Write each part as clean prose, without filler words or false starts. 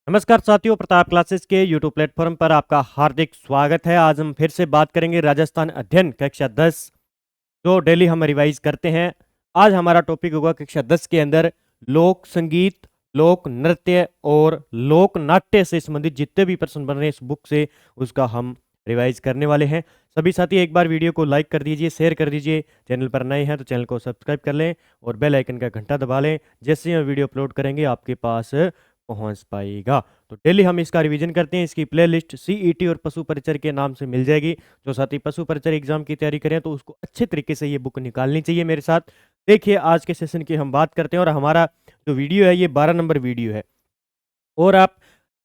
नमस्कार साथियों, प्रताप क्लासेस के यूट्यूब प्लेटफॉर्म पर आपका हार्दिक स्वागत है। आज हम फिर से बात करेंगे राजस्थान अध्ययन कक्षा 10 जो डेली हम रिवाइज करते हैं। आज हमारा टॉपिक होगा कक्षा 10 के अंदर लोक संगीत, लोक नृत्य और लोक नाट्य से संबंधित जितने भी प्रश्न बन रहे हैं इस बुक से उसका हम रिवाइज करने वाले हैं। सभी साथी एक बार वीडियो को लाइक कर दीजिए, शेयर कर दीजिए। चैनल पर नए हैं तो चैनल को सब्सक्राइब कर लें और बेल आइकन का घंटा दबा लें। जैसे ही हम वीडियो अपलोड करेंगे आपके पास पहुंच पाएगा। तो डेली हम इसका रिवीजन करते हैं। इसकी प्लेलिस्ट सीईटी और पशु परिचर के नाम से मिल जाएगी। जो साथी पशु परिचर एग्जाम की तैयारी करें तो उसको अच्छे तरीके से ये बुक निकालनी चाहिए मेरे साथ। देखिए आज के सेशन की हम बात करते हैं और हमारा जो वीडियो है ये 12 नंबर वीडियो है। और आप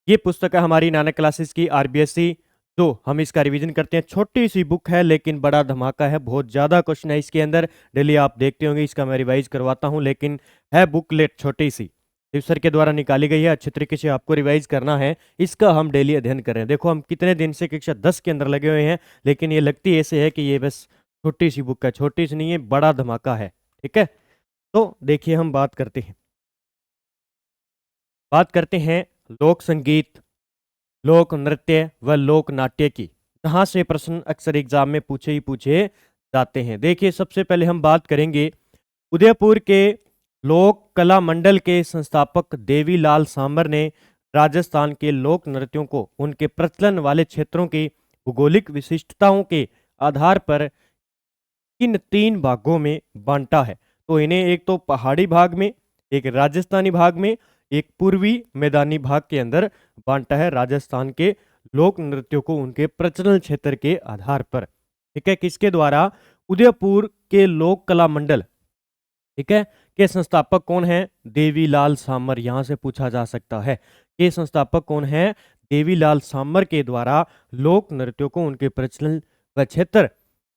ये पुस्तक है हमारी नानक क्लासेस की आरबीएससी, जो हम इसका रिवीजन करते हैं। छोटी सी बुक है लेकिन बड़ा धमाका है, बहुत ज़्यादा क्वेश्चन है इसके अंदर। डेली आप देखते होंगे, इसका मैं रिवाइज करवाता हूँ, लेकिन है बुकलेट छोटी सी, सर के द्वारा निकाली गई है। अच्छे तरीके से आपको रिवाइज करना है, इसका हम डेली अध्ययन कर रहे हैं। देखो हम कितने दिन से कक्षा 10 के अंदर लगे हुए हैं, लेकिन ये लगती ऐसे है कि ये बस छोटी सी बुक है। छोटी सी नहीं है, बड़ा धमाका है। ठीक है, तो देखिए हम बात करते हैं लोक संगीत, लोक नृत्य व लोक नाट्य की, जहां से प्रश्न अक्सर एग्जाम में पूछे जाते हैं। देखिए सबसे पहले हम बात करेंगे उदयपुर के लोक कला मंडल के संस्थापक देवीलाल सामर ने राजस्थान के लोक नृत्यों को उनके प्रचलन वाले क्षेत्रों की भौगोलिक विशिष्टताओं के आधार पर किन 3 भागों में बांटा है। तो इन्हें एक तो पहाड़ी भाग में, एक राजस्थानी भाग में, एक पूर्वी मैदानी भाग के अंदर बांटा है। राजस्थान के लोक नृत्यों को उनके प्रचलन क्षेत्र के आधार पर। ठीक है, किसके द्वारा? उदयपुर के लोक कला मंडल, ठीक है, के संस्थापक कौन है? देवीलाल सामर। यहां से पूछा जा सकता है कि संस्थापक कौन है? देवीलाल सामर के द्वारा लोक नृत्यों को उनके प्रचलन व क्षेत्र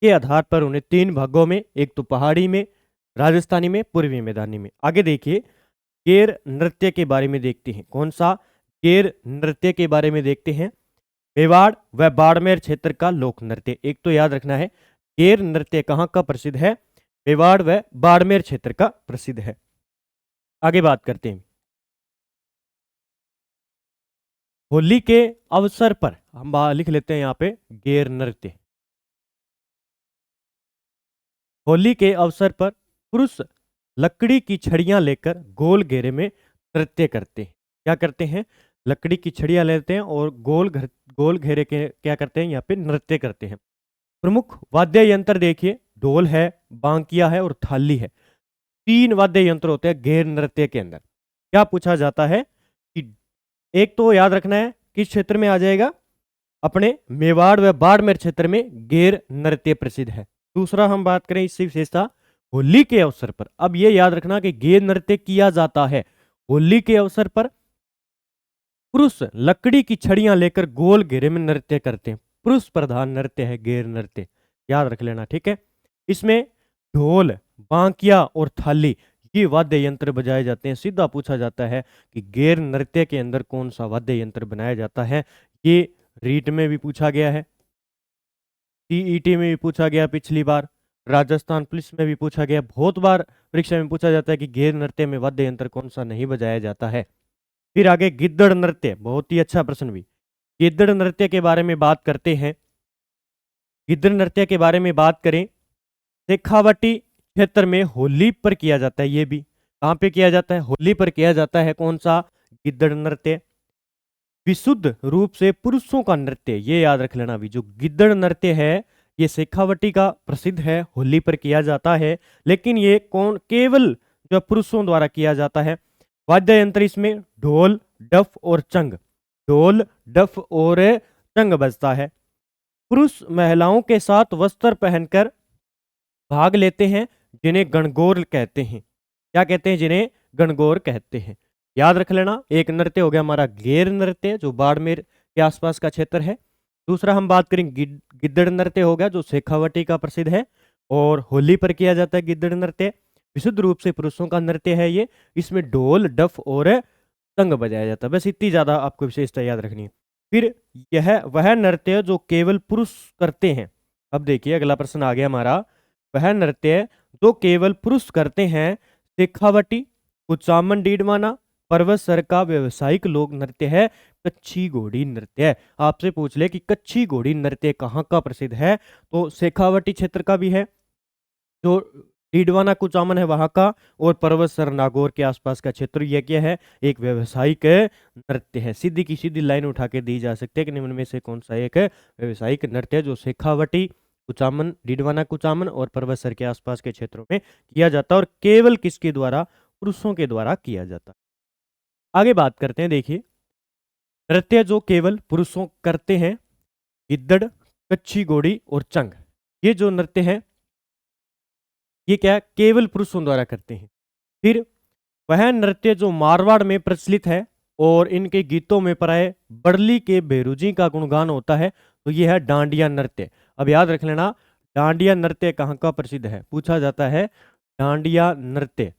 के आधार पर उन्हें 3 भागों में, एक तो पहाड़ी में, राजस्थानी में, पूर्वी मैदानी में। आगे देखिए गेर नृत्य के बारे में देखते हैं। कौन सा? गेर नृत्य के बारे में देखते हैं। मेवाड़ व बाड़मेर क्षेत्र का लोक नृत्य। एक तो याद रखना है, गेर नृत्य कहाँ का प्रसिद्ध है? मेवाड़ व बाड़मेर क्षेत्र का प्रसिद्ध है। आगे बात करते हैं होली के अवसर पर, हम लिख लेते हैं यहाँ पे गेर नृत्य। होली के अवसर पर पुरुष लकड़ी की छड़ियां लेकर गोल घेरे में नृत्य करते हैं। क्या करते हैं? लकड़ी की छड़ियां लेते हैं और गोल घेरे के क्या करते हैं? यहाँ पे नृत्य करते हैं। प्रमुख वाद्य यंत्र देखिए, ढोल है, बांकिया है और थाली है। 3 वाद्य यंत्र होते हैं घेर नृत्य के अंदर। क्या पूछा जाता है कि एक तो याद रखना है किस क्षेत्र में आ जाएगा? अपने मेवाड़ व बाड़मेर क्षेत्र में घेर नृत्य प्रसिद्ध है। दूसरा हम बात करें इससे विशेषता होली के अवसर पर। अब ये याद रखना कि घेर नृत्य किया जाता है होली के अवसर पर। पुरुष लकड़ी की छड़ियां लेकर गोल घेरे में नृत्य करते हैं। पुरुष प्रधान नृत्य है घेर नृत्य, याद रख लेना। ठीक है, इसमें ढोल, बांकिया और थाली ये वाद्य यंत्र बजाए जाते हैं। सीधा पूछा जाता है कि घेर नृत्य के अंदर कौन सा वाद्य यंत्र बनाया जाता है। ये रीट में भी पूछा गया है, टीईटी में भी पूछा गया, पिछली बार राजस्थान पुलिस में भी पूछा गया, बहुत बार परीक्षा में पूछा जाता है कि घेर नृत्य में वाद्य यंत्र कौन सा नहीं बजाया जाता है। फिर आगे गिद्दड़ नृत्य, बहुत ही अच्छा प्रश्न भी। गिद्दड़ नृत्य के बारे में बात करते हैं। गिद्दड़ नृत्य के बारे में बात करें, शेखावटी क्षेत्र में होली पर किया जाता है। ये भी कहाँ पे किया जाता है? होली पर किया जाता है। कौन सा? गिद्दड़ नृत्य। विशुद्ध रूप से पुरुषों का नृत्य, ये याद रख लेना भी। जो गिद्दड़ नृत्य है ये शेखावटी का प्रसिद्ध है, होली पर किया जाता है, लेकिन ये कौन? केवल जो पुरुषों द्वारा किया जाता है। वाद्य यंत्र इसमें ढोल, डफ और चंग, ढोल, डफ और चंग बजता है। पुरुष महिलाओं के साथ वस्त्र पहनकर भाग लेते हैं, जिन्हें गणगौर कहते हैं। क्या कहते हैं? जिन्हें गणगौर कहते हैं। याद रख लेना। एक नृत्य हो गया हमारा घेर नृत्य, जो बाड़मेर के आसपास का क्षेत्र है। दूसरा हम बात करें गिद्दड़ नृत्य हो गया, जो शेखावटी का प्रसिद्ध है और होली पर किया जाता है गिद्दड़ नृत्य। विशुद्ध रूप से पुरुषों का नृत्य है ये, इसमें ढोल, डफ और तंग बजाया जाता है। बस इतनी ज्यादा आपको विशेषता याद रखनी है। फिर यह वह नृत्य जो केवल पुरुष करते हैं। अब देखिए अगला प्रश्न आ गया हमारा, वह नृत्य जो केवल पुरुष करते हैं। शेखावटी, कुचामन डीडवाना, परवसर का व्यवसायिक लोक नृत्य है कच्छी घोड़ी नृत्य। आपसे पूछ ले कि कच्छी घोड़ी नृत्य कहाँ का प्रसिद्ध है, तो शेखावटी क्षेत्र का भी है, जो डीडवाना कुचामन है वहां का, और परवतसर नागौर के आसपास का क्षेत्र। यह क्या है, एक व्यवसायिक नृत्य है। सीधी की सीधी लाइन उठा के दी जा सकती है कि निम्न में से कौन सा एक व्यवसायिक नृत्य है जो शेखावटी कुचामन, डीडवाना कुचामन और परवतसर के आसपास के क्षेत्रों में किया जाता है, और केवल किसके द्वारा, पुरुषों के द्वारा किया जाता है। आगे बात करते हैं, देखिए नृत्य जो केवल पुरुषों करते हैं, गिद्दड़, कच्छी घोड़ी और चंग, ये जो नृत्य है ये क्या है, केवल पुरुषों द्वारा करते हैं। फिर वह नृत्य जो मारवाड़ में प्रचलित है और इनके गीतों में प्राय बड़ली के बेरुजी का गुणगान होता है, तो यह है डांडिया नृत्य। अब याद रख लेना, डांडिया नृत्य कहाँ का प्रसिद्ध है, पूछा जाता है डांडिया नृत्य।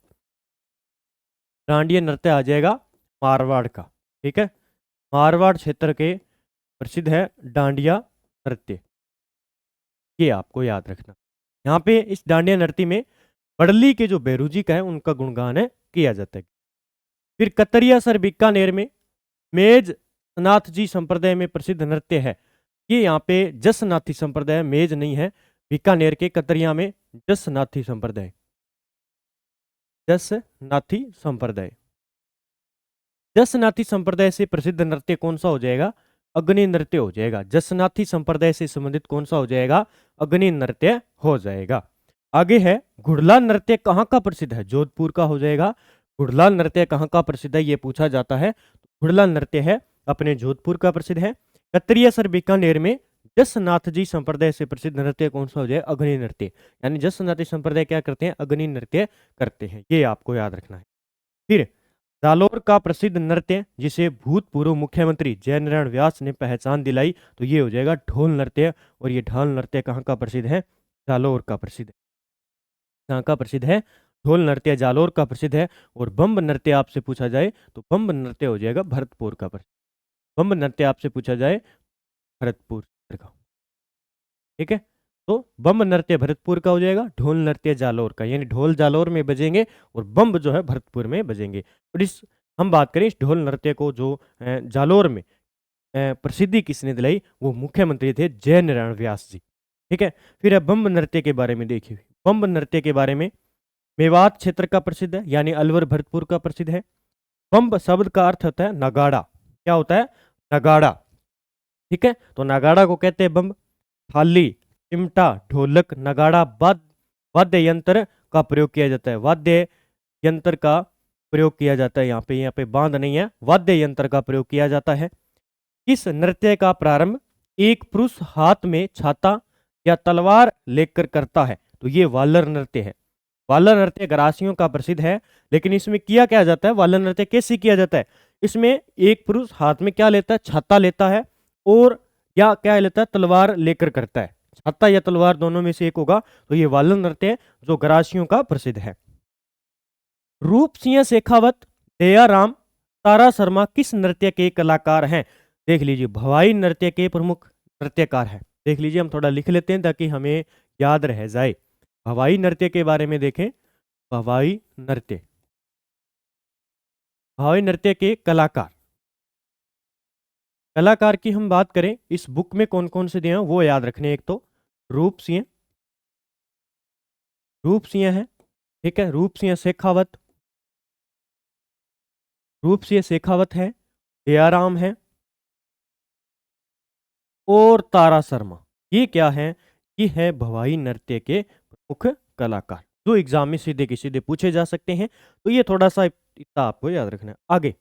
डांडिया नृत्य आ जाएगा मारवाड़ का, ठीक है, मारवाड़ क्षेत्र के प्रसिद्ध है डांडिया नृत्य, ये आपको याद रखना। यहाँ पे इस डांडिया नृत्य में बड़ली के जो बेरुजी का है उनका गुणगान है किया जाता है। फिर कतरिया सर बीकानेर में मेज नाथ जी संप्रदाय में प्रसिद्ध नृत्य है। ये यहाँ पे जसनाथी संप्रदाय, मेज नहीं है, बीकानेर के कतरिया में जसनाथी संप्रदाय, जसनाथी संप्रदाय। जसनाथी संप्रदाय से प्रसिद्ध नृत्य कौन सा हो जाएगा, अग्नि नृत्य हो जाएगा। जसनाथी संप्रदाय से संबंधित कौन सा हो जाएगा, अग्नि नृत्य हो जाएगा। आगे है घुड़ला नृत्य कहाँ का प्रसिद्ध है, जोधपुर का हो जाएगा। घुड़ला नृत्य कहाँ का प्रसिद्ध है ये पूछा जाता है, घुड़ला नृत्य है अपने जोधपुर का प्रसिद्ध है। कतरिया सर बीकानेर में जसनाथ जी संप्रदाय से प्रसिद्ध नृत्य कौन सा हो जाए, अग्नि नृत्य। यानी जसनाथी संप्रदाय क्या करते हैं, अग्नि नृत्य करते हैं, ये आपको याद रखना है। फिर जालोर का प्रसिद्ध नृत्य जिसे भूतपूर्व मुख्यमंत्री जयनारायण व्यास ने पहचान दिलाई, तो ये हो जाएगा ढोल नृत्य। और ये ढोल नृत्य कहाँ का प्रसिद्ध है, जालोर का प्रसिद्ध है। कहाँ का प्रसिद्ध है, ढोल नृत्य जालोर का प्रसिद्ध है। और बम्ब नृत्य आपसे पूछा जाए तो बम्ब नृत्य हो जाएगा भरतपुर का प्रसिद्ध। बम्ब नृत्य आपसे पूछा जाए भरतपुर का, ठीक है। तो बम्ब नृत्य भरतपुर का हो जाएगा, ढोल नृत्य जालोर का, यानी ढोल जालोर में बजेंगे और बम्ब जो है भरतपुर में बजेंगे। और इस हम बात करें इस ढोल नृत्य को जो जालोर में प्रसिद्धि किसने दिलाई, वो मुख्यमंत्री थे जयनारायण व्यास जी, ठीक है। फिर अब बम्ब नृत्य के बारे में देखिए, बम्ब नृत्य के बारे में मेवात क्षेत्र का प्रसिद्ध है, यानी अलवर भरतपुर का प्रसिद्ध है। बम्ब शब्द का अर्थ होता है नगाड़ा, क्या होता है, नगाड़ा, ठीक है। तो नगाड़ा को कहते हैं बम्ब। थाली, चिमटा, ढोलक, नगाड़ा वाद्य यंत्र का प्रयोग किया जाता है, वाद्य यंत्र का प्रयोग किया जाता है। यहाँ पे बांध नहीं है, वाद्य यंत्र का प्रयोग किया जाता है। इस नृत्य का प्रारंभ एक पुरुष हाथ में छाता या तलवार लेकर करता है, तो ये वालर नृत्य है। वालर नृत्य गरासियों का प्रसिद्ध है, लेकिन इसमें किया क्या जाता है, वालर नृत्य कैसे किया जाता है, इसमें एक पुरुष हाथ में क्या लेता है, छाता लेता है, और या क्या लेता है, तलवार लेकर करता है। छाता या तलवार दोनों में से एक होगा, तो ये वालर नृत्य है जो गरासियों का प्रसिद्ध है। रूप सिंह शेखावत, दयाराम, तारा शर्मा किस नृत्य के कलाकार हैं, देख लीजिए भवाई नृत्य के प्रमुख नृत्यकार हैं। देख लीजिए, हम थोड़ा लिख लेते हैं ताकि हमें याद रह जाए। भवाई नृत्य के बारे में देखें, भवाई नृत्य, भवाई नृत्य के कलाकार, कलाकार की हम बात करें इस बुक में कौन कौन से दिए हैं वो याद रखने। एक तो रूप सिंह, रूप सिंह है, ठीक है, रूप सिंह शेखावत, रूप सिंह शेखावत है, दयाराम है और तारा शर्मा। ये क्या है, ये है भवाई नृत्य के प्रमुख कलाकार जो एग्जाम में सीधे के सीधे पूछे जा सकते हैं। तो ये थोड़ा सा इतना आपको याद रखना है। आगे,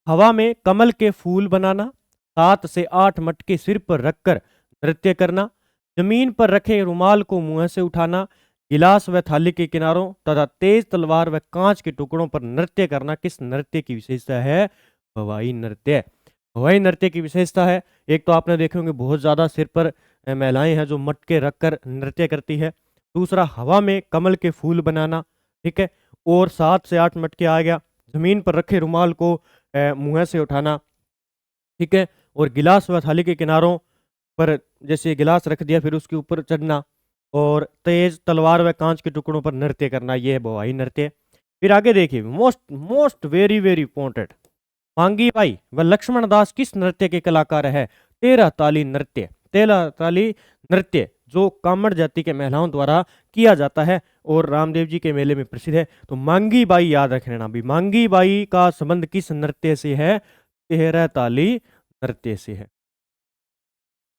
हवा में कमल के फूल बनाना, 7 से 8 मटके सिर पर रखकर नृत्य करना, जमीन पर रखे रुमाल को मुंह से उठाना, गिलास व थाली के किनारों तथा तेज तलवार व कांच के टुकड़ों पर नृत्य करना किस नृत्य की विशेषता है, भवाई नृत्य। भवाई नृत्य की विशेषता है, एक तो आपने देखे होंगे बहुत ज्यादा सिर पर महिलाएं हैं जो मटके रखकर नृत्य करती है। दूसरा, हवा में कमल के फूल बनाना, ठीक है, और 7 से 8 मटके आ गया, जमीन पर रखे रुमाल को मुंह से उठाना, ठीक है, और गिलास व थाली के किनारों पर जैसे गिलास रख दिया फिर उसके ऊपर चढ़ना, और तेज तलवार व कांच के टुकड़ों पर नृत्य करना, यह है भवाई नृत्य। फिर आगे देखिए, most most very very important, मांगी बाई व लक्ष्मण दास किस नृत्य के कलाकार है? तेरह ताली नृत्य। तेरह ताली नृत्य जो कामड़ जाति के महिलाओं द्वारा किया जाता है और रामदेव जी के मेले में प्रसिद्ध है। तो मांगी बाई याद रख लेना भी, मांगी बाई का संबंध किस नृत्य से है? तेरह ताली नृत्य से है।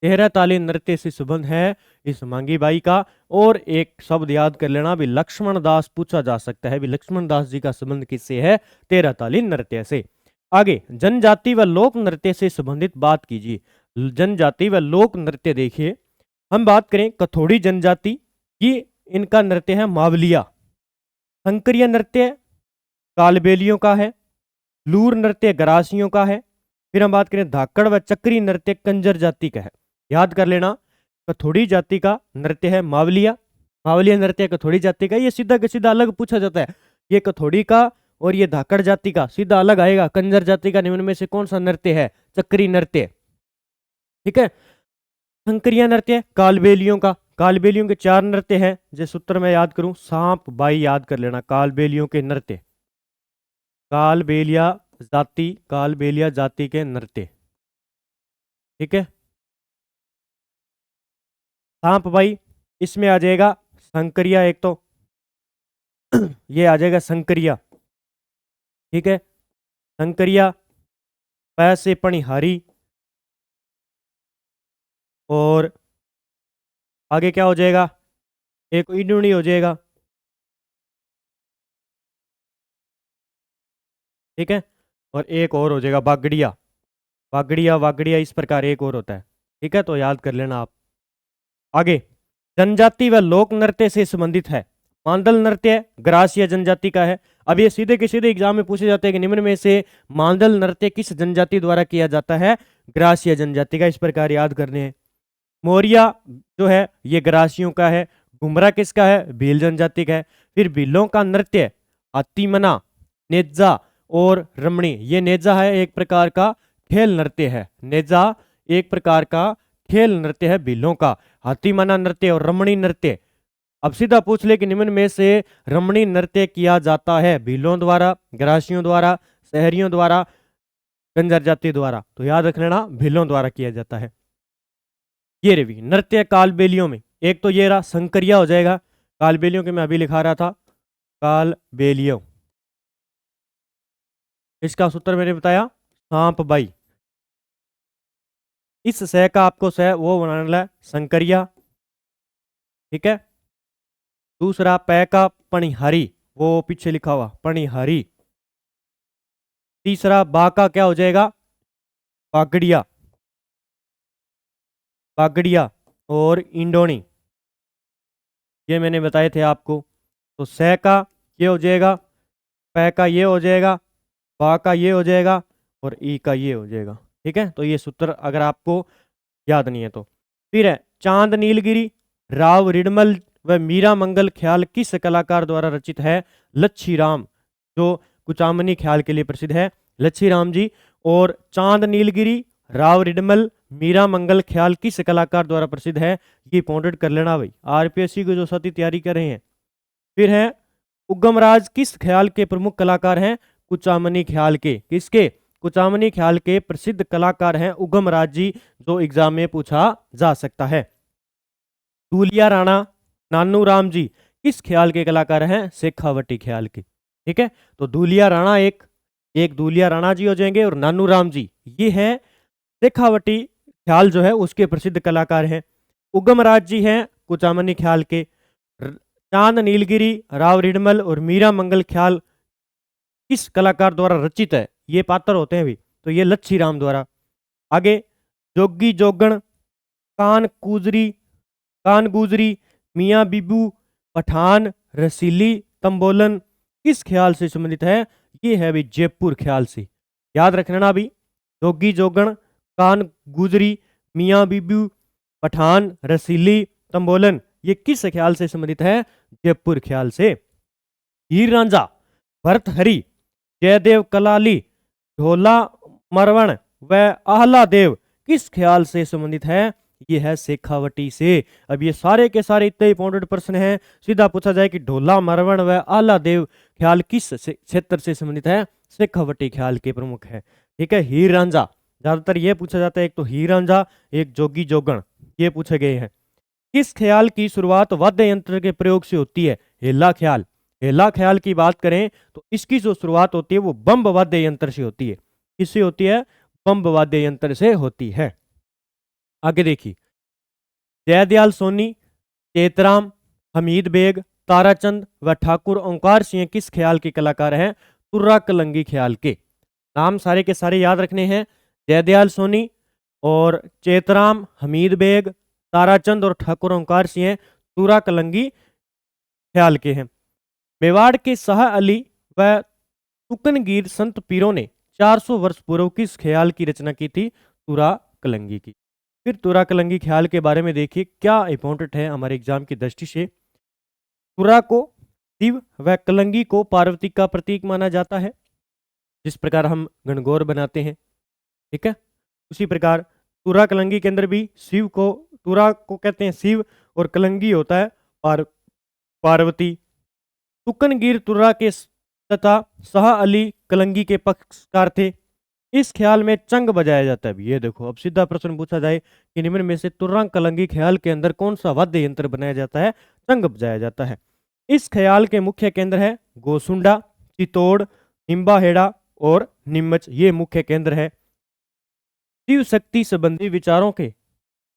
तेरह ताली नृत्य से संबंध है इस मांगी बाई का। और एक शब्द याद कर लेना भी, लक्ष्मण दास पूछा जा सकता है भी, लक्ष्मण दास जी का संबंध किससे है? तेरह ताली नृत्य से। आगे, जनजाति व लोक नृत्य से संबंधित बात कीजिए। जनजाति व लोक नृत्य देखिए, हम बात करें कथोड़ी जनजाति, ये इनका नृत्य है मावलिया। शंकरिया नृत्य कालबेलियों का है। लूर नृत्य गरासियों का है। फिर हम बात करें धाकड़ व चक्री नृत्य कंजर जाति का है। याद कर लेना, कथोड़ी जाति का नृत्य है मावलिया। मावलिया नृत्य कथोड़ी जाति का, ये सीधा के सीधा अलग पूछा जाता है। ये कथोड़ी का और ये धाकड़ जाति का सीधा अलग आएगा। कंजर जाति का निम्न में से कौन सा नृत्य है? चक्री नृत्य। ठीक है। शंकरिया नृत्य कालबेलियों का। कालबेलियों के चार नृत्य हैं, जैसे सूत्र में याद करूं, सांप बाई याद कर लेना। कालबेलियों के नृत्य, कालबेलिया जाति के नृत्य। ठीक है। सांप बाई, इसमें आ जाएगा शंकरिया, एक तो ये आ जाएगा शंकरिया। ठीक है। शंकरिया, पैसे पणिहारी, और आगे क्या हो जाएगा? एक इंडुणी हो जाएगा। ठीक है। और एक और हो जाएगा बागड़िया। बागड़िया वागड़िया इस प्रकार एक और होता है। ठीक है, तो याद कर लेना आप। आगे, जनजाति व लोक नृत्य से संबंधित है। मांडल नृत्य ग्रासिया जनजाति का है। अब ये सीधे के सीधे एग्जाम में पूछे जाते हैं कि निम्न में से मांडल नृत्य किस जनजाति द्वारा किया जाता है? ग्रासिया जनजाति का। इस प्रकार याद करने हैं। मोरिया जो है ये ग्रासियों का है। घुमरा किसका है? भील जनजाति का है। फिर भीलों का नृत्य हाथीमना, नेजा और रमणी। ये नेजा है एक प्रकार का खेल नृत्य है। नेजा एक प्रकार का खेल नृत्य है भीलों का। हाथीमना नृत्य और रमणी नृत्य। अब सीधा पूछ ले कि निम्न में से रमणी नृत्य किया जाता है भीलों द्वारा, ग्रासियों द्वारा, शहरियों द्वारा, कंजर जाति द्वारा? तो याद रख लेना, भीलों द्वारा किया जाता है। ये रवि नृत्य कालबेलियों में, एक तो ये रहा शंकरिया हो जाएगा। कालबेलियों के मैं अभी लिखा रहा था, कालबेलियों। इसका सूत्र मैंने बताया सांप बाई। इस सह का आपको सह वो बनाना है शंकरिया। ठीक है। दूसरा पै का पणिहारी, वो पीछे लिखा हुआ पणिहारी। तीसरा बा का क्या हो जाएगा? बागड़िया, बागड़िया और इंडोनी, ये मैंने बताए थे आपको। तो सह का ये हो जाएगा, पै का ये हो जाएगा, बा का ये हो जाएगा और ई का ये हो जाएगा। ठीक है। तो ये सूत्र अगर आपको याद नहीं है तो। फिर है चांद नीलगिरी, राव रिडमल व मीरा मंगल ख्याल किस कलाकार द्वारा रचित है? लच्छी राम, जो कुचामनी ख्याल के लिए प्रसिद्ध है, लच्छी राम जी। और चांद नीलगिरी, राव रिडमल, मीरा मंगल ख्याल किस कलाकार द्वारा प्रसिद्ध है? ये पॉइंटेड कर लेना भाई, आरपीएससी को जो साथी तैयारी कर रहे हैं। फिर है उगमराज किस ख्याल के प्रमुख कलाकार हैं? कुचामनी ख्याल के। किसके? कुचामनी ख्याल के प्रसिद्ध कलाकार हैं उगमराज जी, जो एग्जाम में पूछा जा सकता है। दूलिया राणा, नानू राम जी किस ख्याल के कलाकार हैं? शेखावटी ख्याल के। ठीक है। तो दूलिया राणा एक दूलिया राणा जी हो जाएंगे, और नानू राम जी ये है शेखावटी ख्याल जो है उसके प्रसिद्ध कलाकार हैं। उगमराज जी हैं कुचामनी ख्याल के। चांद नीलगिरी, राव रिडमल और मीरा मंगल ख्याल किस कलाकार द्वारा रचित है? ये पात्र होते हैं भी, तो ये लच्छी राम द्वारा। आगे, जोगी जोगण, कान गुजरी, मियाँ बीबू, पठान, रसीली, तंबोलन किस ख्याल से संबंधित है? ये है भी जयपुर ख्याल से। याद रखना भी, जोगी जोगण, कान गुजरी, मियाँ बीबू, पठान, रसीली, तंबोलन ये किस ख्याल से संबंधित है? जयपुर ख्याल से। हीर रांझा, भरतहरि, जयदेव कलाली, ढोला मरवण व आहला देव किस ख्याल से संबंधित है? ये है शेखावटी से। अब ये सारे के सारे इतने इंपॉर्टेंट प्रश्न हैं। सीधा पूछा जाए कि ढोला, मरवण व आला देव ख्याल किस क्षेत्र से संबंधित है? शेखावटी ख्याल के प्रमुख है। ठीक है, हीर रांझा, ज्यादातर ये पूछा जाता है, एक तो हीर रांझा, एक जोगी जोगण, ये पूछे गए हैं। किस ख्याल की शुरुआत वाद्य यंत्र के प्रयोग से होती है? हेला ख्याल। हेला ख्याल की बात करें तो इसकी जो शुरुआत होती है वो बम्ब वाद्य यंत्र से होती है। किससे होती है? बम्ब वाद्य यंत्र से होती है। आगे देखिए, जयदयाल सोनी, चेतराम, हमीद बेग, ताराचंद व ठाकुर ओंकार सिंह किस ख्याल के कलाकार हैं? तुर्रा कलंगी ख्याल के। नाम सारे के सारे याद रखने हैं। जयदयाल सोनी और चेतराम, हमीद बेग, ताराचंद और ठाकुर ओंकार सिंह तुर्रा कलंगी ख्याल के हैं। मेवाड़ के शाह अली व तुकनगीर संत पीरों ने 400 वर्ष पूर्व किस ख्याल की रचना की थी? तुरा कलंगी की। फिर तुरा कलंगी ख्याल के बारे में देखिए क्या इंपॉर्टेंट है हमारे एग्जाम की दृष्टि से। तुरा को शिव व कलंगी को पार्वती का प्रतीक माना जाता है, जिस प्रकार हम गणगौर बनाते हैं। ठीक है, उसी प्रकार तुरा कलंगी के अंदर भी शिव को, तुरा को कहते हैं शिव और कलंगी होता है पार्वती। तुकनगीर तुर्रा के तथा शाह अली कलंगी के पक्षकार थे। इस ख्याल में चंग बजाया जाता है। ये देखो, अब सीधा प्रश्न पूछा जाए कि निम्न में से तुर्रा कलंगी ख्याल के अंदर कौन सा वाद्य यंत्र बनाया जाता है? चंग बजाया जाता है। इस ख्याल के मुख्य केंद्र है गोसुंडा, चितौड़, निम्बाहेड़ा और नीमच, ये मुख्य केंद्र है। शिव शक्ति संबंधी विचारों के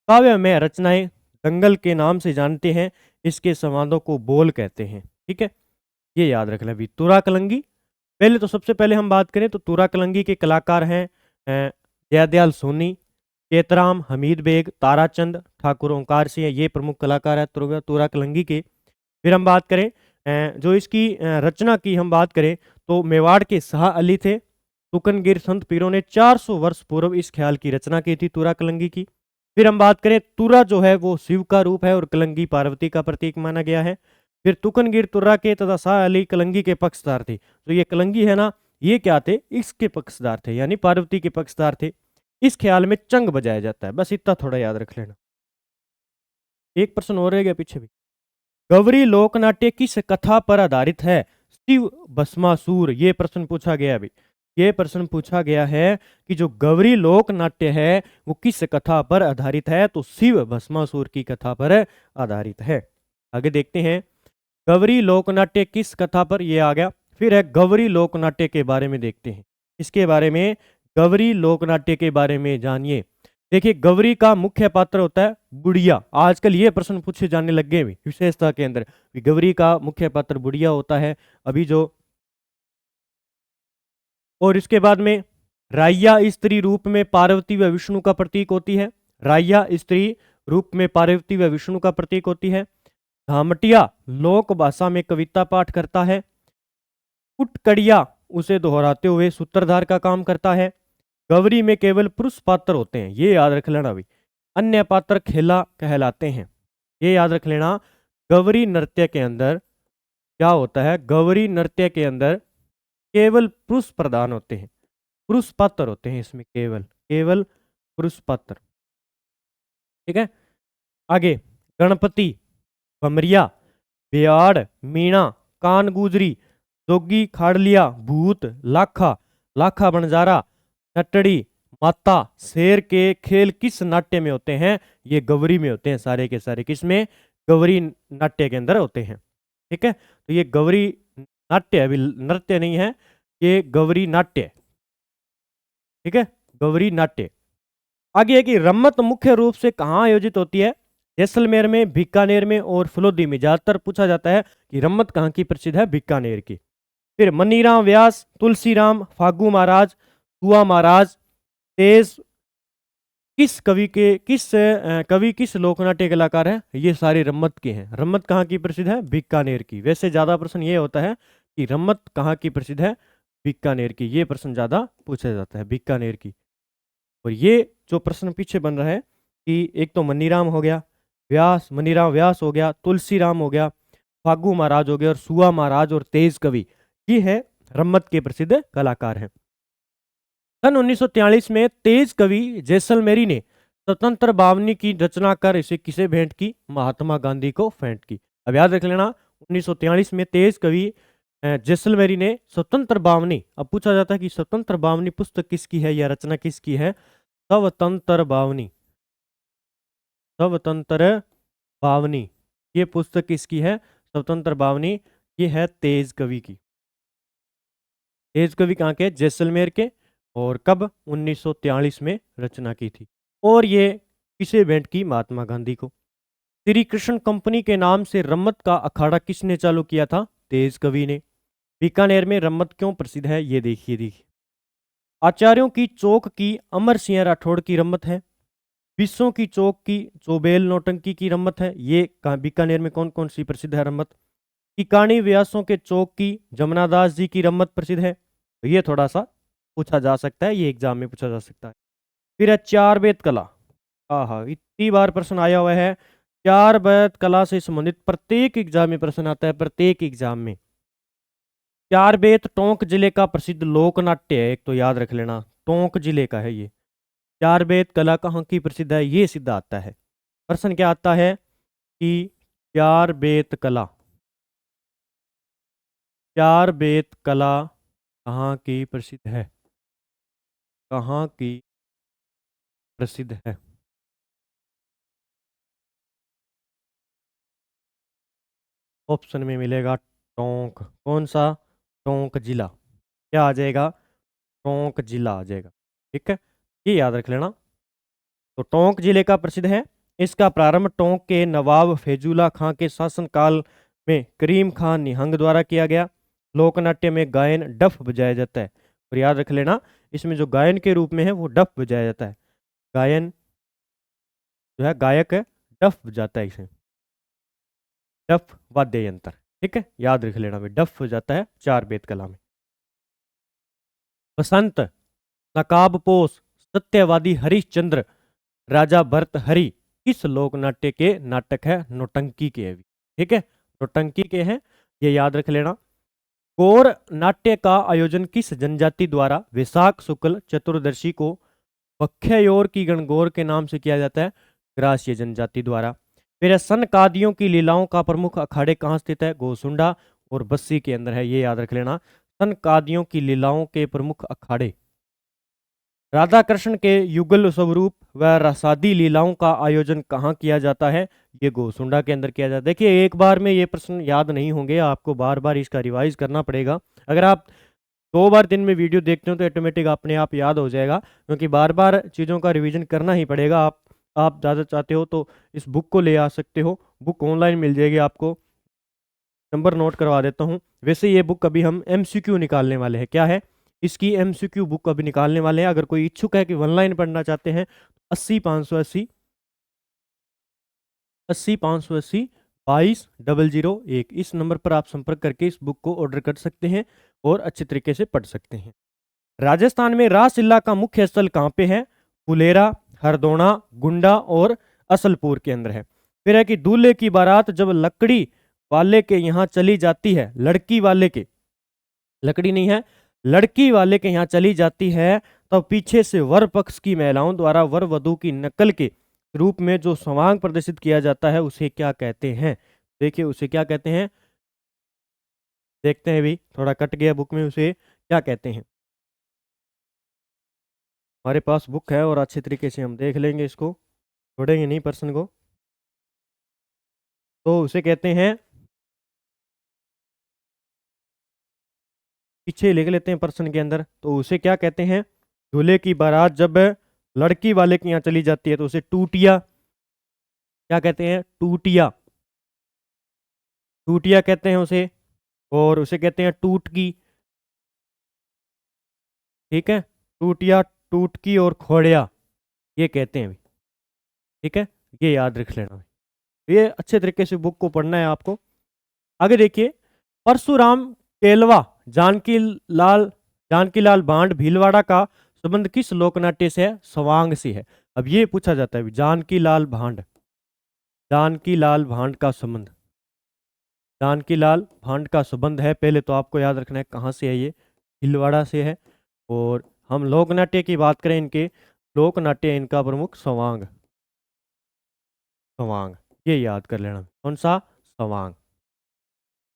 काव्य में रचनाएं दंगल के नाम से जानते हैं। इसके संवादों को बोल कहते हैं। ठीक है, ये याद रख लें। अभी तुरा कलंगी, पहले तो सबसे पहले हम बात करें तो तुरा कलंगी के कलाकार हैं जयदयाल सोनी, चेतराम, हमीद बेग, ताराचंद, ठाकुर ओंकार सिंह, ये प्रमुख कलाकार है तुरा कलंगी के। फिर हम बात करें जो इसकी रचना की हम बात करें तो मेवाड़ के शाह अली थे। तुकनगीर संत पीरों ने 400 वर्ष पूर्व इस ख्याल की रचना की थी तुरा कलंगी की। फिर हम बात करें तुरा जो है वो शिव का रूप है और कलंगी पार्वती का प्रतीक माना गया है। फिर तुकनगीर तुर्रा के तथा शाह अली कलंगी के पक्षधार थे। तो ये कलंगी है ना, ये क्या थे? इसके पक्षधार थे, यानी पार्वती के पक्षधार थे। इस ख्याल में चंग बजाया जाता है। बस इतना थोड़ा याद रख लेना। एक प्रश्न और रह गया पीछे भी। गौरी लोकनाट्य किस कथा पर आधारित है? शिव भस्मासुर, ये प्रश्न पूछा गया। अभी ये प्रश्न पूछा गया है कि जो गौरी लोक नाट्य है वो किस कथा पर आधारित है? तो शिव भस्मासुर की कथा पर आधारित है। आगे देखते हैं, गौरी लोकनाट्य किस कथा पर, ये आ गया। फिर है गौरी लोकनाट्य के बारे में देखते हैं। इसके बारे में, गौरी लोकनाट्य के बारे में जानिए। देखिए, गौरी का मुख्य पात्र होता है बुढ़िया। आजकल ये प्रश्न पूछे जाने लग गए विशेषता के अंदर, गौरी का मुख्य पात्र बुढ़िया होता है अभी जो। और इसके बाद में राया स्त्री रूप में पार्वती व विष्णु का प्रतीक होती है। राया स्त्री रूप में पार्वती व विष्णु का प्रतीक होती है। धामटिया लोक भाषा में कविता पाठ करता है। कुटकड़िया उसे दोहराते हुए सूत्रधार का काम करता है। गौरी में केवल पुरुष पात्र होते हैं, ये याद रख लेना। भी अन्य पात्र खेला कहलाते हैं, ये याद रख लेना। गौरी नृत्य के अंदर क्या होता है? गौरी नृत्य के अंदर केवल पुरुष प्रधान होते हैं, पुरुष पात्र होते हैं इसमें, केवल पुरुष पात्र। ठीक है, आगे गणपति, भमरिया, बेयाड़, मीणा, कान गुजरी, जोगी खाड़लिया, भूत, लाखा बंजारा, नटड़ी, माता, शेर के खेल किस नाट्य में होते हैं? ये गौरी में होते हैं। सारे के सारे किस में? गौरी नाट्य के अंदर होते हैं। ठीक है, तो ये गौरी नाट्य, अभी नृत्य नहीं है, ये गौरी नाट्य। ठीक है, गौरी नाट्य। आगे है कि रम्मत मुख्य रूप से कहाँ आयोजित होती है? जैसलमेर में, बीकानेर में और फलोदी में। ज्यादातर पूछा जाता है कि रम्मत कहाँ की प्रसिद्ध है? बीकानेर की। फिर मनीराम व्यास, तुलसीराम, फागू महाराज, सुआ महाराज, तेज किस कवि किस लोकनाट्य कलाकार है? ये सारे रम्मत के हैं। रम्मत कहाँ की प्रसिद्ध है? बीकानेर की। वैसे ज्यादा प्रश्न ये होता है कि रम्मत कहाँ की प्रसिद्ध है? बीकानेर की। ये प्रश्न ज्यादा पूछा जाता है, बीकानेर की। और ये जो प्रश्न पीछे बन रहा है कि एक तो मनीराम हो गया, मनीराम व्यास हो गया, तुलसीराम हो गया, फागू महाराज हो गया और सुआ महाराज और तेज कवि, ये है रम्मत के प्रसिद्ध कलाकार हैं। सन 1943 में तेज कवि जैसलमेरी ने स्वतंत्र बावनी की रचना कर इसे किसे भेंट की? महात्मा गांधी को भेंट की। अब याद रख लेना 1943 में तेज कवि जैसलमेरी ने स्वतंत्र बावनी, अब पूछा जाता है कि स्वतंत्र बावनी पुस्तक किसकी है या रचना किसकी है? स्वतंत्र बावनी, स्वतंत्र बावनी ये पुस्तक किसकी है? स्वतंत्र बावनी ये है तेज कवि की। तेज कवि कहाँ के? जैसलमेर के। और कब? 1943 में रचना की थी। और ये किसे भेंट की? महात्मा गांधी को। श्री कृष्ण कंपनी के नाम से रम्मत का अखाड़ा किसने चालू किया था? तेज कवि ने। बीकानेर में रम्मत क्यों प्रसिद्ध है? ये देखिए। आचार्यों की चौक की अमर सिंह राठौड़ की रम्मत है। विश्वों की चौक की चौबेल नौटंकी की रम्मत है। ये बीकानेर में कौन कौन सी प्रसिद्ध है रम्मत? टिकाणी व्यासों के चौक की जमुनादास जी की रम्मत प्रसिद्ध है। तो ये थोड़ा सा पूछा जा सकता है, ये एग्जाम में पूछा जा सकता है। फिर है चार बेत कला। हाँ, इतनी बार प्रश्न आया हुआ है। चार बेत कला से संबंधित प्रत्येक एग्जाम में प्रश्न आता है, प्रत्येक एग्जाम में। चार बेत टोंक जिले का प्रसिद्ध लोक नाट्य है, एक तो याद रख लेना, टोंक जिले का है ये। चार बेत कला कहाँ की प्रसिद्ध है? ये सीधा आता है। प्रश्न क्या आता है कि चार बेत कला, चार बेत कला कहाँ की प्रसिद्ध है? कहाँ की प्रसिद्ध है? ऑप्शन में मिलेगा टोंक। कौन सा? टोंक जिला। क्या आ जाएगा? टोंक जिला आ जाएगा। ठीक है, ये याद रख लेना। तो टोंक जिले का प्रसिद्ध है। इसका प्रारंभ टोंक के नवाब फैजुल्ला खां के शासनकाल में करीम खान निहंग द्वारा किया गया। लोकनाट्य में गायन डफ बजाया जाता है। और याद रख लेना, इसमें जो गायन के रूप में है वो डफ बजाया जाता है। गायन जो है, गायक है, डफ बजाता है इसे, डफ वाद्य यंत्र। ठीक है, याद रख लेना भाई, डफ बजाता है चार बेत कला में। बसंत, नकाबपोश, सत्यवादी हरिश्चंद्र, राजा भर्तहरि इस लोकनाट्य के नाटक है, नौटंकी के भी। ठीक है, नौटंकी के हैं, ये याद रख लेना। गौर नाट्य का आयोजन किस जनजाति द्वारा वैशाख शुक्ल चतुर्दशी को पक्षयोर की गणगौर के नाम से किया जाता है? ग्रासीय जनजाति द्वारा। फिर सनकादियों की लीलाओं का प्रमुख अखाड़े कहाँ स्थित है? गोसुंडा और बस्सी के अंदर है, ये याद रख लेना। सनकादियों की लीलाओं के प्रमुख अखाड़े। राधा कृष्ण के युगल स्वरूप व रसादी लीलाओं का आयोजन कहाँ किया जाता है? ये गोसुंडा के अंदर किया जाता है। देखिए, एक बार में ये प्रश्न याद नहीं होंगे, आपको बार बार इसका रिवाइज करना पड़ेगा। अगर आप 2 बार दिन में वीडियो देखते हो तो ऑटोमेटिक अपने आप याद हो जाएगा, क्योंकि बार बार चीज़ों का रिवीजन करना ही पड़ेगा। आप ज़्यादा चाहते हो तो इस बुक को ले आ सकते हो, बुक ऑनलाइन मिल जाएगी आपको। नंबर नोट करवा देता हूँ। वैसे ये बुक अभी हम MCQ निकालने वाले हैं। क्या है? इसकी MCQ बुक अभी निकालने वाले हैं। अगर कोई इच्छुक है कि ऑनलाइन पढ़ना चाहते हैं, 80 580 80 580 22 001 इस नंबर पर आप संपर्क करके इस बुक को ऑर्डर कर सकते हैं और अच्छे तरीके से पढ़ सकते हैं। राजस्थान में रासलीला का मुख्य स्थल कहाँ पे है? फुलेरा, हरदोना, गुंडा और असलपुर के अंदर है। फिर है कि दूल्हे की बारात जब लकड़ी वाले के यहाँ चली जाती है, लड़की वाले के, लकड़ी नहीं है, लड़की वाले के यहाँ चली जाती है, तो पीछे से वर पक्ष की महिलाओं द्वारा वर वधू की नकल के रूप में जो स्वांग प्रदर्शित किया जाता है उसे क्या कहते हैं? देखिए, उसे क्या कहते हैं, देखते हैं भी, थोड़ा कट गया बुक में, उसे क्या कहते हैं। हमारे पास बुक है और अच्छे तरीके से हम देख लेंगे, इसको छोड़ेंगे नहीं प्रश्न को। तो उसे कहते हैं, पीछे लिख लेते हैं प्रश्न के अंदर, तो उसे क्या कहते हैं? दूल्हे की बारात जब लड़की वाले के यहाँ चली जाती है तो उसे टूटिया, क्या कहते हैं? टूटिया, टूटिया कहते हैं उसे। और उसे कहते हैं टूटकी। ठीक है, टूटिया, टूटकी और खोड़िया, ये कहते हैं। ठीक है, ये याद रख लेना। ये अच्छे तरीके से बुक को पढ़ना है आपको। आगे देखिए, परशुराम केलवा जानकी लाल भांड भीलवाड़ा का संबंध किस लोकनाट्य से है? सवांग से है। अब ये पूछा जाता है, जानकी लाल भांड का संबंध, जानकी लाल भांड का संबंध है, पहले तो आपको याद रखना है कहाँ से है, ये भीलवाड़ा से है। और हम लोकनाट्य की बात करें इनके, लोक नाट्य है इनका प्रमुख सवांग। सवांग ये याद कर लेना। कौन सा? सवांग।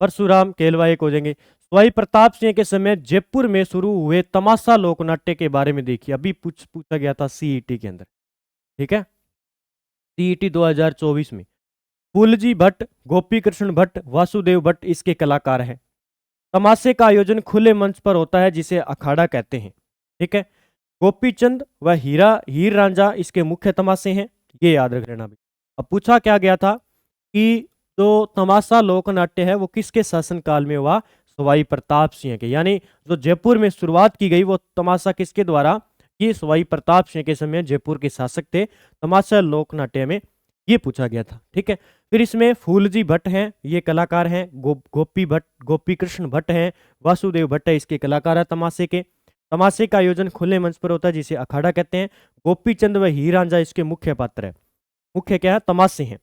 परशुराम केलवा एक हो जाएंगे। सवाई प्रताप सिंह के समय जयपुर में शुरू हुए तमाशा लोकनाट्य के बारे में देखिए, अभी पूछा गया था सीईटी के अंदर। ठीक है, सीईटी 2024 में। फूलजी भट्ट, गोपी कृष्ण भट्ट, वासुदेव भट्ट इसके कलाकार हैं। तमाशे का आयोजन खुले मंच पर होता है जिसे अखाड़ा कहते हैं। ठीक है, गोपीचंद व हीर रांझा इसके मुख्य तमाशे हैं, ये याद रख लेना। अब पूछा क्या गया था कि जो तमाशा लोकनाट्य है वो किसके शासनकाल में हुआ? सवाई प्रताप सिंह के। यानी जो जयपुर में शुरुआत की गई वो तमाशा किसके द्वारा? ये सवाई प्रताप सिंह के समय जयपुर के शासक थे। तमाशा लोकनाट्य में ये पूछा गया था। ठीक है, फिर इसमें फूलजी भट्ट हैं, ये कलाकार हैं। गोपी भट्ट, गोपी कृष्ण भट्ट हैं। वासुदेव भट्ट है इसके कलाकार है तमाशे के। तमाशे का आयोजन खुले मंच पर होता है जिसे अखाड़ा कहते हैं। गोपीचंद व हीर रांझा इसके मुख्य पात्र है। मुख्य क्या है? तमाशे हैं।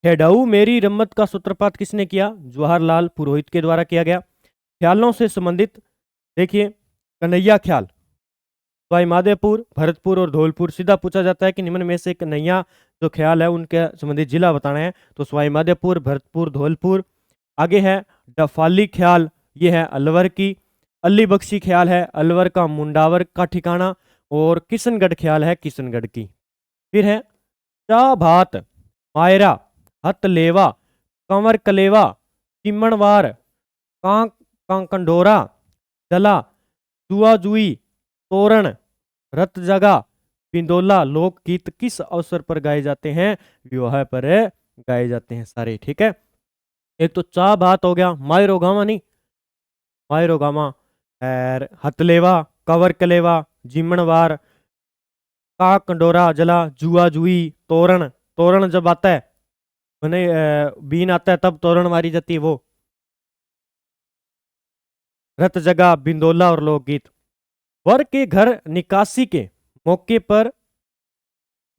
हेडाऊ मेरी रम्मत का सूत्रपात किसने किया? जवाहरलाल पुरोहित के द्वारा किया गया। ख्यालों से संबंधित देखिए, कन्हैया ख्याल सवाई माधोपुर, भरतपुर और धौलपुर। सीधा पूछा जाता है कि निम्न में से कन्हैया जो ख्याल है उनके संबंधित जिला बताना है, तो सवाई माधोपुर, भरतपुर, धौलपुर। आगे है डफाली ख्याल, ये है अलवर की। अली बख्शी ख्याल है अलवर का मुंडावर का ठिकाना। और किशनगढ़ ख्याल है किशनगढ़ की। फिर है चाभात, मायरा, हथलेवा, कंवर कलेवा, चिमणवार, कांकंडोरा, जला, जुआजुई, तोरण, रत जगा, पिंदोला लोकगीत किस अवसर पर गाए जाते हैं? विवाह पर गाए जाते हैं सारे। ठीक है, एक तो चा बात हो गया, मायरोगामा नहीं, मायरोगामा, और हथलेवा, कंवर कलेवा, जिमणवार, का कंडोरा, जला, जुआ जुई, तोरण। तोरण जब आता है मैंने बीन आता है तब तोरण मारी जाती है वो। रत जगा, बिंदोला और लोकगीत। वर के घर निकासी के मौके पर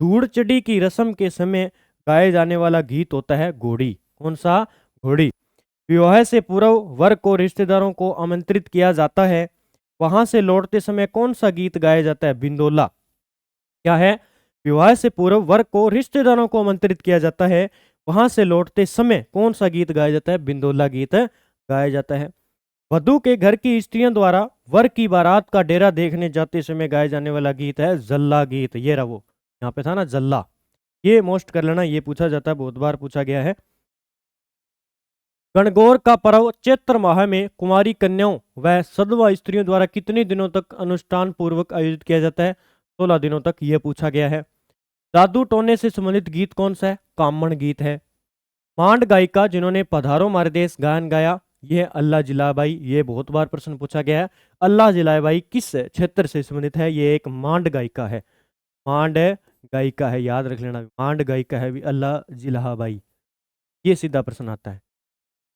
धूड़ चढ़ी की रस्म के समय गाए जाने वाला गीत होता है घोड़ी। कौन सा? घोड़ी। विवाह से पूर्व वर को रिश्तेदारों को आमंत्रित किया जाता है, वहां से लौटते समय कौन सा गीत गाया जाता है? बिंदोला। क्या है? विवाह से पूर्व वर को रिश्तेदारों को आमंत्रित किया जाता है, वहां से लौटते समय कौन सा गीत गाया जाता है? बिंदोला गीत गाया जाता है। वधू के घर की स्त्रियों द्वारा वर की बारात का डेरा देखने जाते समय गाए जाने वाला गीत है जल्ला गीत। ये रहा वो, यहाँ पे था ना जल्ला, ये मोस्ट कर लेना, ये पूछा जाता है, बहुत बार पूछा गया है। गणगौर का पर्व चैत्र माह में कुमारी कन्याओं व सधवा स्त्रियों द्वारा कितने दिनों तक अनुष्ठान पूर्वक आयोजित किया जाता है? 16 दिनों तक, ये पूछा गया है। जादू टोने से संबंधित गीत कौन सा है? कामण गीत है। मांड गायिका जिन्होंने पधारो मारे देश गायन गाया, ये अल्लाह जिलाबाई, ये बहुत बार प्रश्न पूछा गया है। अल्लाह जिलाबाई किस क्षेत्र से संबंधित है? ये एक मांड गायिका है, मांड गायिका है, याद रख लेना, मांड गायिका है भी अल्लाह जिलाबाई। ये सीधा प्रश्न आता है।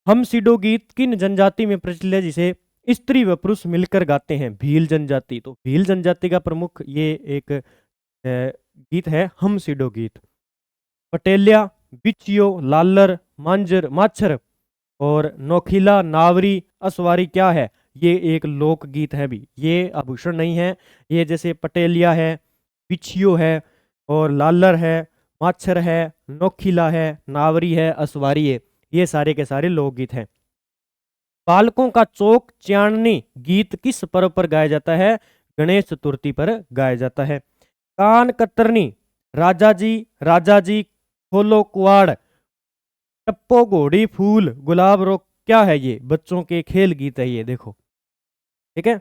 हम सिडो गीत किन जनजाति में प्रचलित है जिसे स्त्री व पुरुष मिलकर गाते हैं? भील जनजाति। तो भील जनजाति का प्रमुख ये एक गीत है हम सिडो गीत। पटेलिया, बिचियो, लालर, मांजर, माछर और नौखीला, नावरी, असवारी क्या है? ये एक लोक गीत है भी, ये आभूषण नहीं है। ये जैसे पटेलिया है, बिछियो है और लालर है, माछर है, नौखीला है, नावरी है, असवारी है, ये सारे के सारे लोकगीत हैं। बालकों का चौक चांदनी गीत किस पर्व पर गाया जाता है? गणेश चतुर्थी पर गाया जाता है। कान कतरनी, राजा जी खोलो कुआड़, टप्पो घोड़ी फूल गुलाब रो क्या है? ये बच्चों के खेल गीत है, ये देखो। ठीक है,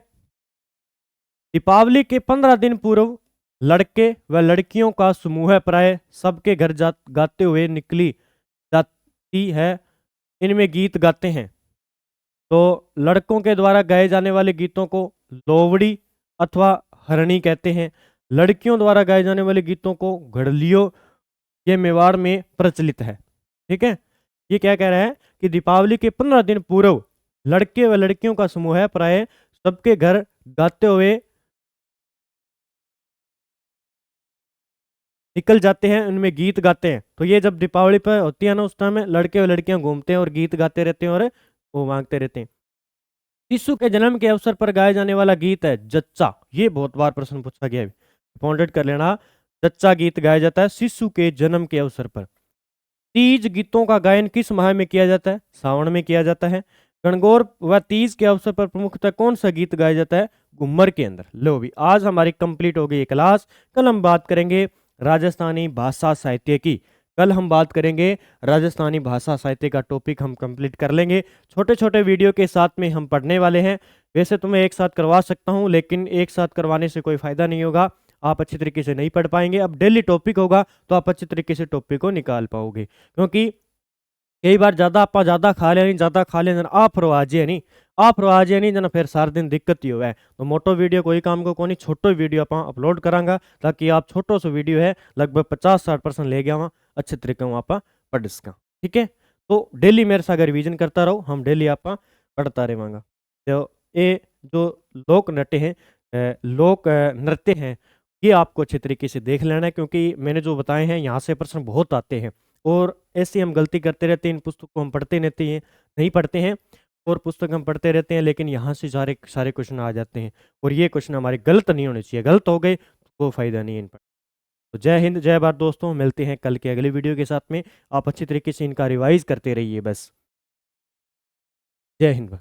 दीपावली के 15 दिन पूर्व लड़के व लड़कियों का समूह प्राय सबके घर गाते हुए निकली जाती है, इनमें गीत गाते हैं। तो लड़कों के द्वारा गाए जाने वाले गीतों को लोवड़ी अथवा हरणी कहते हैं। लड़कियों द्वारा गाए जाने वाले गीतों को घड़लियो, ये मेवाड़ में प्रचलित है। ठीक है, ये क्या कह रहा है कि दीपावली के 15 दिन पूर्व लड़के व लड़कियों का समूह है प्राय सबके घर गाते हुए निकल जाते हैं, उनमें गीत गाते हैं। तो ये जब दीपावली पर होती है ना, उस टाइम में लड़के और लड़कियां घूमते हैं और गीत गाते रहते हैं और वो मांगते रहते हैं। यीशु के जन्म के अवसर पर गाया जाने वाला गीत है जच्चा। ये बहुत बार प्रश्न पूछा गया है। इंपॉर्टेंट कर लेना। जच्चा गीत गाया जाता है शिशु के जन्म के अवसर पर। तीज गीतों का गायन किस माह में किया जाता है? सावन में किया जाता है। गणगौर व तीज के अवसर पर प्रमुखतः कौन सा गीत गाया जाता है? घूमर के अंदर। लो भी आज हमारी कंप्लीट हो गई ये क्लास। कल हम बात करेंगे राजस्थानी भाषा साहित्य की। कल हम बात करेंगे राजस्थानी भाषा साहित्य का टॉपिक हम कंप्लीट कर लेंगे। छोटे छोटे वीडियो के साथ में हम पढ़ने वाले हैं। वैसे तो मैं एक साथ करवा सकता हूँ, लेकिन एक साथ करवाने से कोई फायदा नहीं होगा, आप अच्छी तरीके से नहीं पढ़ पाएंगे। अब डेली टॉपिक होगा तो आप अच्छी तरीके से टॉपिक को निकाल पाओगे, क्योंकि कई बार ज़्यादा खा लिया नहीं, ज़्यादा खा लिया आप रवा जे नहीं जना फिर सारे दिन दिक्कत ही हुआ है। तो मोटो वीडियो कोई काम को कोनी, छोटो वीडियो आप अपलोड करांगा, ताकि आप छोटो सो वीडियो है लगभग 50-60% ले गया वहाँ अच्छे तरीके आप पढ़ सका। ठीक है, तो डेली मेरे साथ रिवीजन करता रहो, हम डेली आप पढ़ता रहेंगे। तो ये जो लोक नृत्य हैं, लोक नृत्य हैं, ये आपको अच्छे तरीके से देख लेना है, क्योंकि मैंने जो बताए हैं यहाँ से प्रश्न बहुत आते हैं और ऐसी हम गलती करते रहते हैं। इन पुस्तक को हम पढ़ते रहते हैं, नहीं पढ़ते हैं, और पुस्तक हम पढ़ते रहते हैं, लेकिन यहाँ से सारे सारे क्वेश्चन आ जाते हैं और ये क्वेश्चन हमारे गलत नहीं होने चाहिए। गलत हो गए तो कोई फायदा नहीं है इन पर। तो जय हिंद जय भारत दोस्तों, मिलते हैं कल के अगले वीडियो के साथ में। आप अच्छी तरीके से इनका रिवाइज करते रहिए बस। जय हिंद।